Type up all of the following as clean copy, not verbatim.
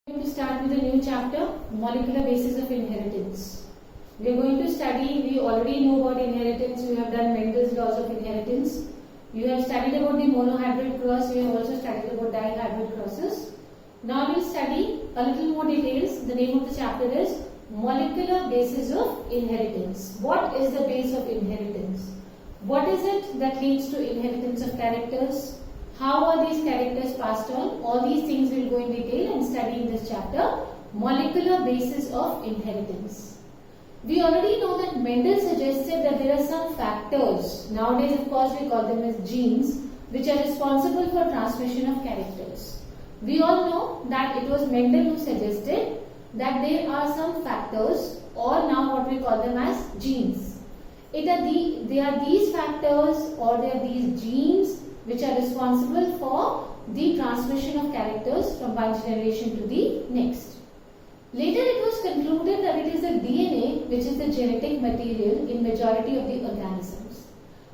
Going to start with a new chapter, molecular basis of inheritance. We are going to study, we already know about inheritance, we have done Mendel's laws of inheritance. You have studied about the monohybrid cross, we have also studied about dihybrid crosses. Now we will study a little more details. The name of the chapter is molecular basis of inheritance. What is the base of inheritance? What is it that leads to inheritance of characters? How are these characters passed on? All these things we will go in detail and study in this chapter, molecular basis of inheritance. We already know that Mendel suggested that there are some factors, nowadays of course we call them as genes, which are responsible for transmission of characters. We all know that it was Mendel who suggested that there are some factors, or now what we call them as genes. They are these factors or they are these genes which are responsible for the transmission of characters from one generation to the next. Later it was concluded that it is the DNA which is the genetic material in majority of the organisms.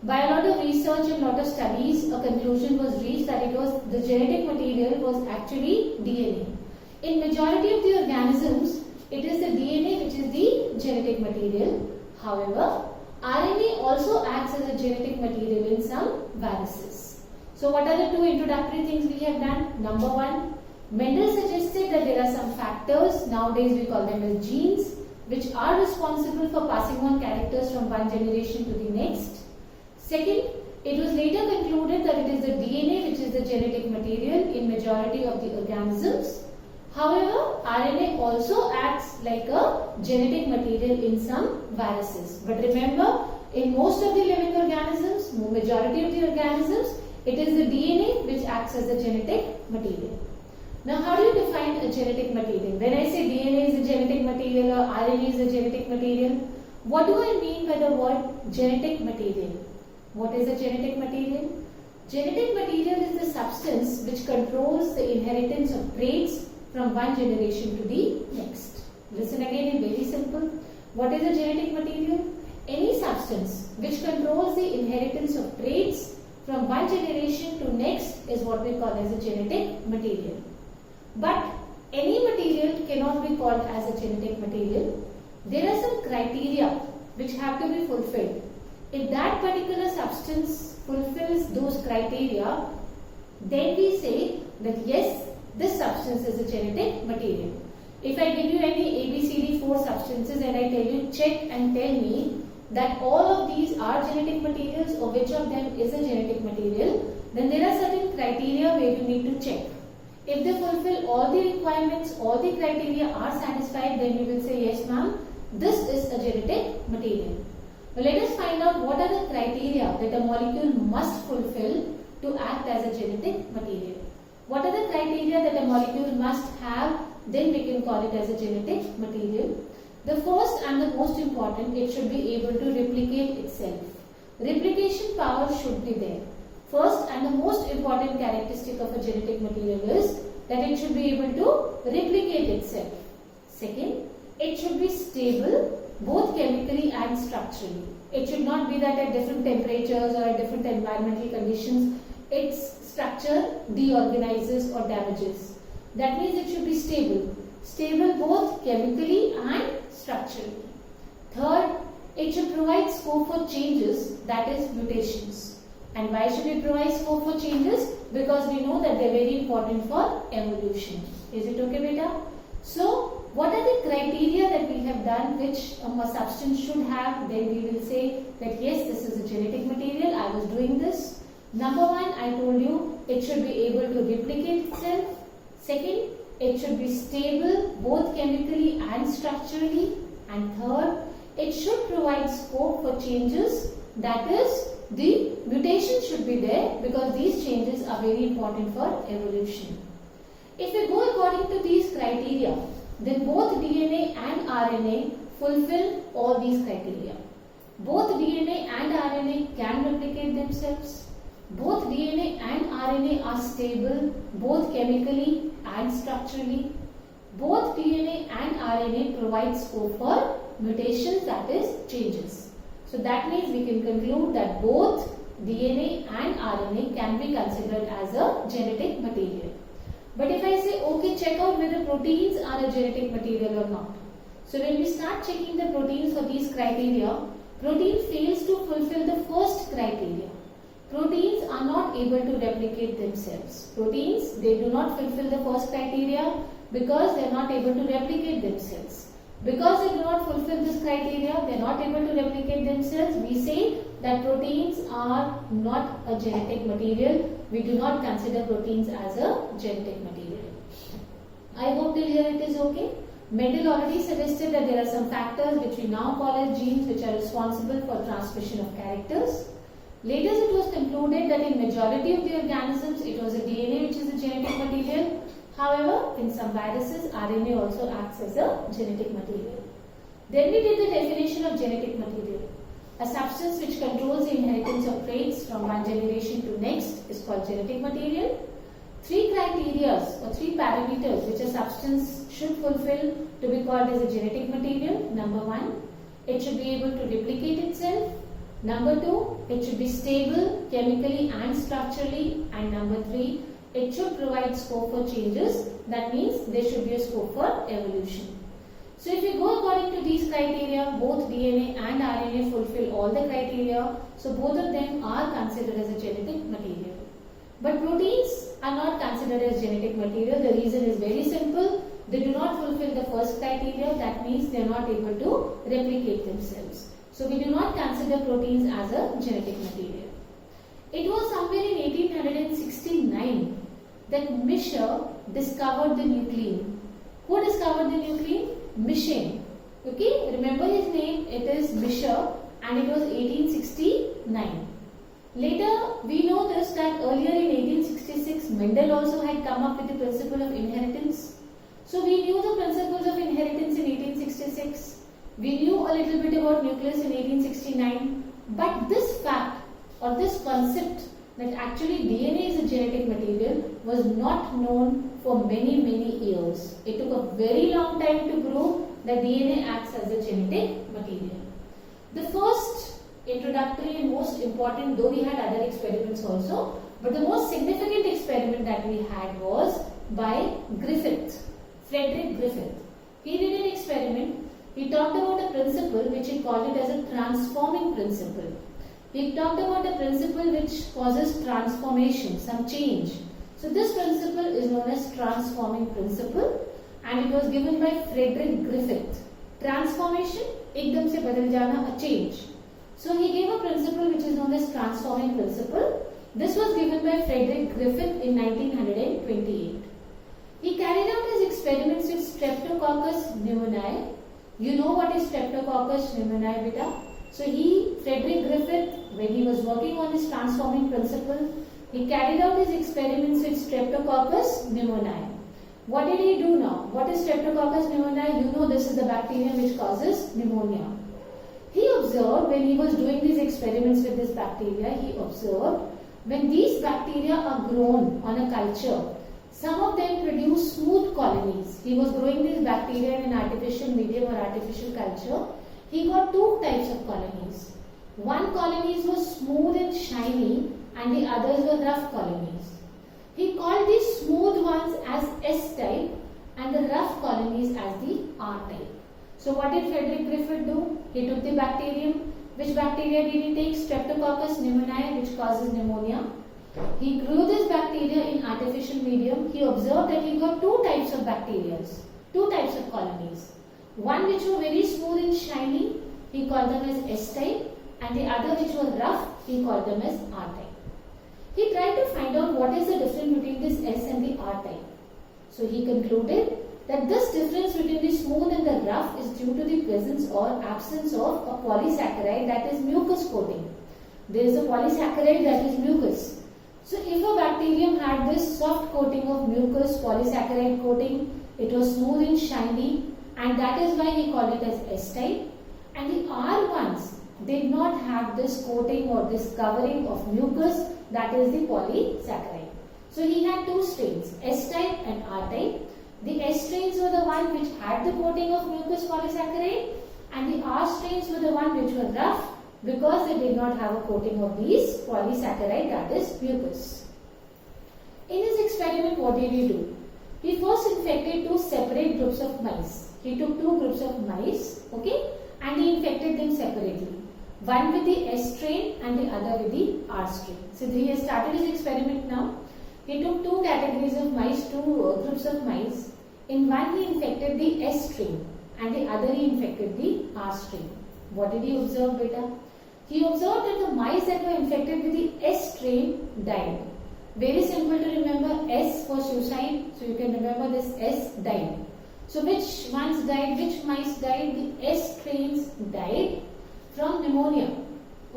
By a lot of research and lot of studies, a conclusion was reached that it was the genetic material was actually DNA. In majority of the organisms, it is the DNA which is the genetic material. However, RNA also acts as a genetic material in some viruses. So what are the two introductory things we have done? Number one, Mendel suggested that there are some factors, nowadays we call them as genes, which are responsible for passing on characters from one generation to the next. Second, it was later concluded that it is the DNA which is the genetic material in majority of the organisms. However, RNA also acts like a genetic material in some viruses. But remember, in most of the living organisms, majority of the organisms, it is the DNA which acts as the genetic material. Now, how do you define a genetic material? When I say DNA is a genetic material or RNA is a genetic material, what do I mean by the word genetic material? What is a genetic material? Genetic material is the substance which controls the inheritance of traits from one generation to the next. Listen again, it's very simple. What is a genetic material? Any substance which controls the inheritance of traits from one generation to next is what we call as a genetic material. But any material cannot be called as a genetic material. There are some criteria which have to be fulfilled. If that particular substance fulfills those criteria, then we say that yes, this substance is a genetic material. If I give you any ABCD4 substances and I tell you check and tell me that all of these are genetic materials or which of them is a genetic material, then there are certain criteria where you need to check. If they fulfill all the requirements, all the criteria are satisfied, then you will say yes ma'am, this is a genetic material. Now let us find out what are the criteria that a molecule must fulfill to act as a genetic material. What are the criteria that a molecule must have, then we can call it as a genetic material. The first and the most important, it should be able to replicate itself. Replication power should be there. First and the most important characteristic of a genetic material is that it should be able to replicate itself. Second, it should be stable both chemically and structurally. It should not be that at different temperatures or at different environmental conditions its structure deorganizes or damages. That means it should be stable. Stable both chemically and structurally. Third, it should provide scope for changes, that is mutations. And why should it provide scope for changes? Because we know that they are very important for evolution. Is it okay, beta? So, what are the criteria that we have done which a substance should have? Then we will say that yes, this is a genetic material, I was doing this. Number one, I told you, it should be able to replicate itself. Second, it should be stable both chemically and structurally. And third, it should provide scope for changes, that is, the mutation should be there because these changes are very important for evolution. If we go according to these criteria, then both DNA and RNA fulfill all these criteria. Both DNA and RNA can replicate themselves. Both DNA and RNA are stable both chemically and structurally. Both DNA and RNA provide scope for mutations, that is changes. So that means we can conclude that both DNA and RNA can be considered as a genetic material. But if I say, okay, check out whether proteins are a genetic material or not. So when we start checking the proteins for these criteria, protein fails to fulfill the first criteria. Proteins are not able to replicate themselves. Proteins, they do not fulfill the first criteria because they are not able to replicate themselves. Because they do not fulfill this criteria, they are not able to replicate themselves, we say that proteins are not a genetic material. We do not consider proteins as a genetic material. I hope till here it is okay. Mendel already suggested that there are some factors which we now call as genes which are responsible for transmission of characters. Later it was concluded that in majority of the organisms it was a DNA which is a genetic material. However, in some viruses RNA also acts as a genetic material. Then we did the definition of genetic material. A substance which controls the inheritance of traits from one generation to next is called genetic material. 3 criteria or 3 parameters which a substance should fulfill to be called as a genetic material. Number 1, it should be able to replicate itself. Number 2, it should be stable chemically and structurally. And number 3, it should provide scope for changes. That means there should be a scope for evolution. So if we go according to these criteria, both DNA and RNA fulfill all the criteria. So both of them are considered as a genetic material. But proteins are not considered as genetic material. The reason is very simple. They do not fulfill the first criteria. That means they are not able to replicate themselves. So we do not consider proteins as a genetic material. It was somewhere in 1869 that Michel discovered the nuclein. Who discovered the nuclein? Michel. Okay, remember his name. It is Michel, and it was 1869. Later, we know this that earlier in 1866, Mendel also had come up with the principle of inheritance. So we knew the principles of inheritance in 1866. We knew a little bit about nucleus in 1869. But this fact or this concept that actually DNA is a genetic material was not known for many years. It took a very long time to prove that DNA acts as a genetic material. The first introductory and most important, though we had other experiments also, but the most significant experiment that we had was by Griffith, Frederick Griffith. He did an experiment. He talked about a principle which he called it as a transforming principle. He talked about a principle which causes transformation, some change. So this principle is known as transforming principle, and it was given by Frederick Griffith. Transformation, ekdam se badal jana, a change. So he gave a principle which is known as transforming principle. This was given by Frederick Griffith in 1928. He carried out his experiments with Streptococcus pneumoniae. You know what is Streptococcus pneumoniae, beta? So Frederick Griffith, when he was working on his transforming principle, he carried out his experiments with Streptococcus pneumoniae. What did he do now? What is Streptococcus pneumoniae? You know this is the bacterium which causes pneumonia. He observed when he was doing these experiments with this bacteria, he observed when these bacteria are grown on a culture, some of them produce smooth colonies. He was growing these bacteria in an artificial medium or artificial culture. He got 2 types of colonies. One colonies were smooth and shiny and the others were rough colonies. He called these smooth ones as S type and the rough colonies as the R type. So what did Frederick Griffith do? He took the bacterium. Which bacteria did he take? Streptococcus pneumoniae, which causes pneumonia. He grew this bacteria in artificial medium. He observed that he got 2 types of bacteria, 2 types of colonies. One which were very smooth and shiny, he called them as S type, and the other which were rough, he called them as R type. He tried to find out what is the difference between this S and the R type. So he concluded that this difference between the smooth and the rough is due to the presence or absence of a polysaccharide, that is mucus coating. There is a polysaccharide that is mucus. So if a bacterium had this soft coating of mucus, polysaccharide coating, it was smooth and shiny, and that is why he called it as S type. And the R ones did not have this coating or this covering of mucus, that is the polysaccharide. So he had 2 strains, S type and R type. The S strains were the one which had the coating of mucus polysaccharide, and the R strains were the one which were rough because they did not have a coating of these polysaccharide, that is mucus. In his experiment, what did he do? He first infected two separate groups of mice. He took two groups of mice, okay, and he infected them separately. One with the S strain and the other with the R strain. So he has started his experiment now. He took two categories of mice, two groups of mice. In one he infected the S strain and the other he infected the R strain. What did he observe, beta? He observed that the mice that were infected with the S strain died. Very simple to remember, S for suicide, so you can remember this S died. So which ones died, which mice died? The S strains died from pneumonia,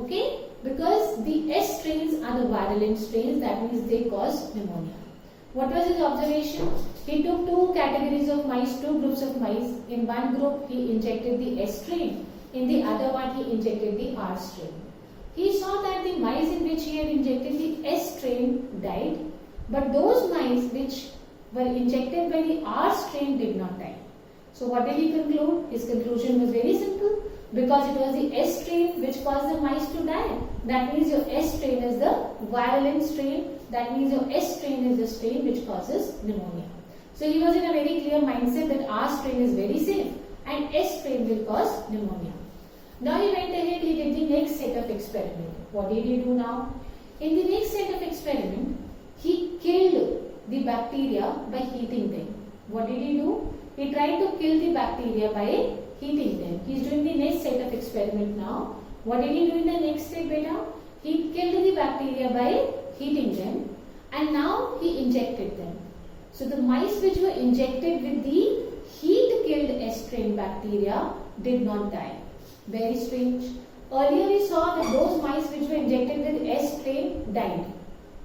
okay? Because the S strains are the virulent strains, that means they cause pneumonia. What was his observation? He took two categories of mice, two groups of mice. In one group he injected the S strain, in the other one he injected the R strain. He saw that the mice in which he had injected the S strain died, but those mice which were injected by the R strain did not die. So what did he conclude? His conclusion was very simple. Because it was the S strain which caused the mice to die. That means your S strain is the virulent strain. That means your S strain is the strain which causes pneumonia. So he was in a very clear mindset that R strain is very safe and S strain will cause pneumonia. Now he went ahead, he did the next set of experiment. What did he do now? In the next set of experiment, he killed the bacteria by heating them. What did he do? He tried to kill the bacteria by heating them. He is doing the next set of experiment now. What did he do in the next step, beta? He killed the bacteria by heating them and now he injected them. So the mice which were injected with the heat killed S strain bacteria did not die. Very strange. Earlier we saw that those mice which were injected with S strain died.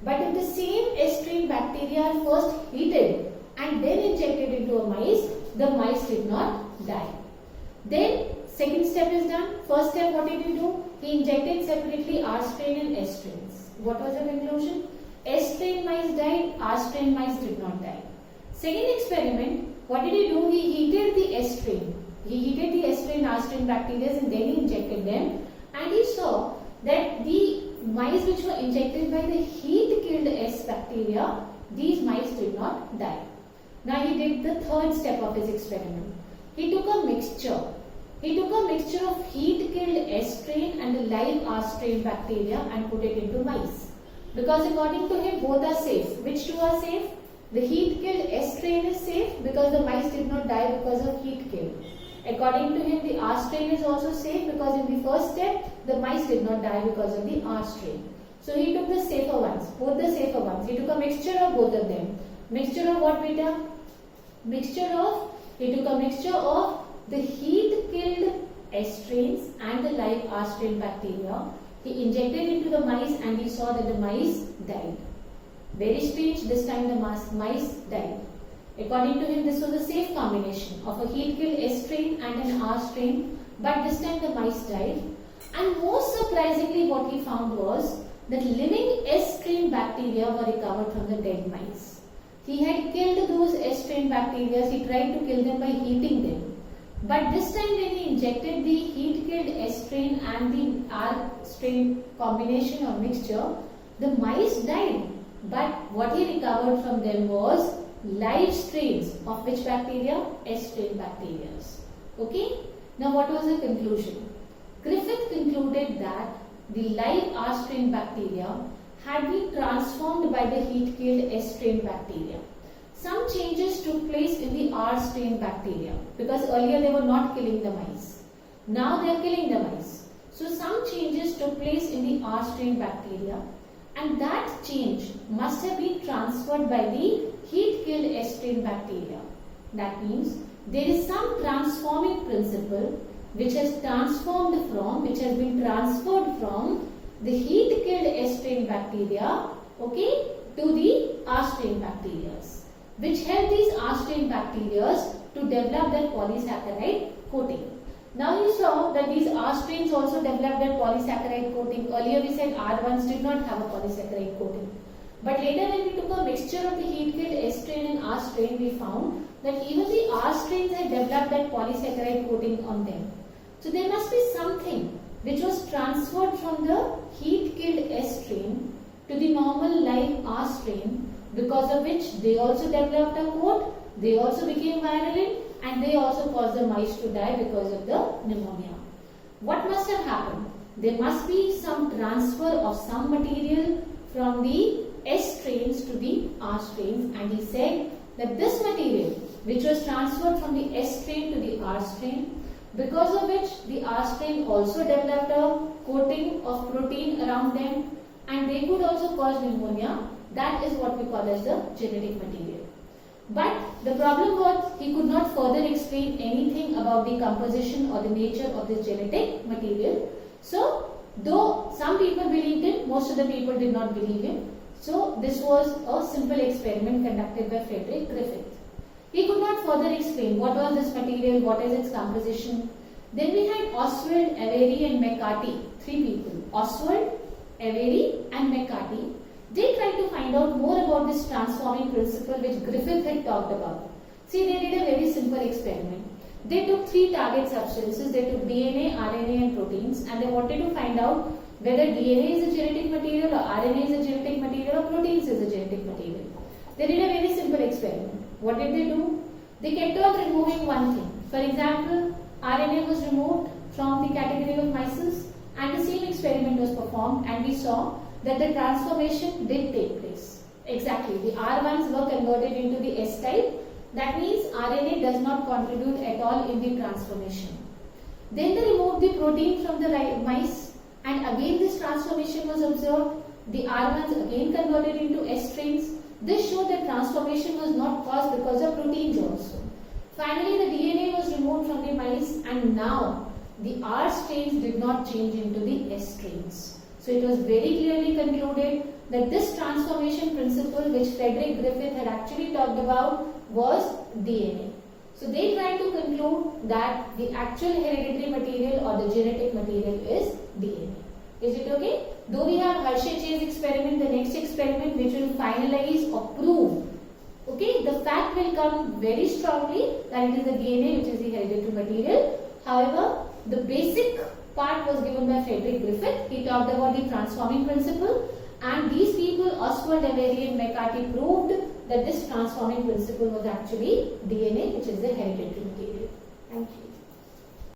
But if the same S strain bacteria are first heated and then injected into a mice, the mice did not die. Then second step is done. First step, what did he do? He injected separately R strain and S strains. What was the conclusion? S strain mice died, R strain mice did not die. Second experiment, what did he do? He heated the S strain. He heated the S strain, R strain bacteria and then he injected them, and he saw that the mice which were injected by the heat killed S bacteria, these mice did not die. Now he did the third step of his experiment. He took a mixture. He took a mixture of heat killed S strain and the live R strain bacteria and put it into mice. Because according to him both are safe. Which two are safe? The heat killed S strain is safe because the mice did not die because of heat kill. According to him the R strain is also safe because in the first step the mice did not die because of the R strain. So he took the safer ones, both the safer ones. He took a mixture of both of them. Mixture of what, beta? He took a mixture of the heat killed S strains and the live R strain bacteria. He injected into the mice and he saw that the mice died. Very strange, this time the mice died. According to him, this was a safe combination of a heat killed S strain and an R strain, but this time the mice died. And most surprisingly, what he found was that living S strain bacteria were recovered from the dead mice. He had killed those S strain bacteria, he tried to kill them by heating them. But this time when he injected the heat killed S strain and the R strain combination or mixture, the mice died. But what he recovered from them was live strains of which bacteria? S strain bacteria. Okay? Now what was the conclusion? Griffith concluded that the live R strain bacteria had been transformed by the heat killed S strain bacteria. Some changes took place in the R strain bacteria because earlier they were not killing the mice. Now they are killing the mice. So some changes took place in the R strain bacteria, and that change must have been transferred by the heat killed S strain bacteria. That means there is some transforming principle which has been transferred from the heat killed S strain bacteria, okay, to the R strain bacteria, which help these R strain bacteria to develop their polysaccharide coating. Now you saw that these R strains also developed their polysaccharide coating. Earlier we said R1s did not have a polysaccharide coating. But later when we took a mixture of the heat killed S strain and R strain, we found that even the R strains had developed that polysaccharide coating on them. So there must be something which was transferred from the heat killed S strain to the normal live R strain, because of which they also developed a coat, they also became virulent, and they also caused the mice to die because of the pneumonia. What must have happened? There must be some transfer of some material from the S strains to the R strains, and he said that this material which was transferred from the S strain to the R strain, because of which the R strain also developed a coating of protein around them, and they could also cause pneumonia. That is what we call as the genetic material. But the problem was he could not further explain anything about the composition or the nature of this genetic material. So, though some people believed him, most of the people did not believe him. So, this was a simple experiment conducted by Frederick Griffith. He could not further explain what was this material, what is its composition. Then we had Oswald, Avery and McCarty, three people. Oswald, Avery and McCarty. They tried to find out more about this transforming principle which Griffith had talked about. See, they did a very simple experiment. They took three target substances. They took DNA, RNA and proteins, and they wanted to find out whether DNA is a genetic material or RNA is a genetic material or proteins is a genetic material. They did a very simple experiment. What did they do? They kept on removing one thing. For example, RNA was removed from the category of mice, and the same experiment was performed, and we saw that the transformation did take place. Exactly, the R1s were converted into the S type. That means RNA does not contribute at all in the transformation. Then they removed the protein from the mice, and again this transformation was observed. The R1s again converted into S strains. This showed that transformation was not caused because of proteins also. Finally, the DNA was removed from the mice, and now the R strains did not change into the S strains. So it was very clearly concluded that this transformation principle which Frederick Griffith had actually talked about was DNA. So they tried to conclude that the actual hereditary material or the genetic material is DNA. Is it okay? Though we have Hershey-Chase experiment, the next experiment which will finalize or prove, okay, the fact will come very strongly that it is the DNA which is the hereditary material. However, the basic part was given by Frederick Griffith. He talked about the transforming principle, and these people, Oswald, Avery and McCarty, proved that this transforming principle was actually DNA, which is the hereditary material. Thank you.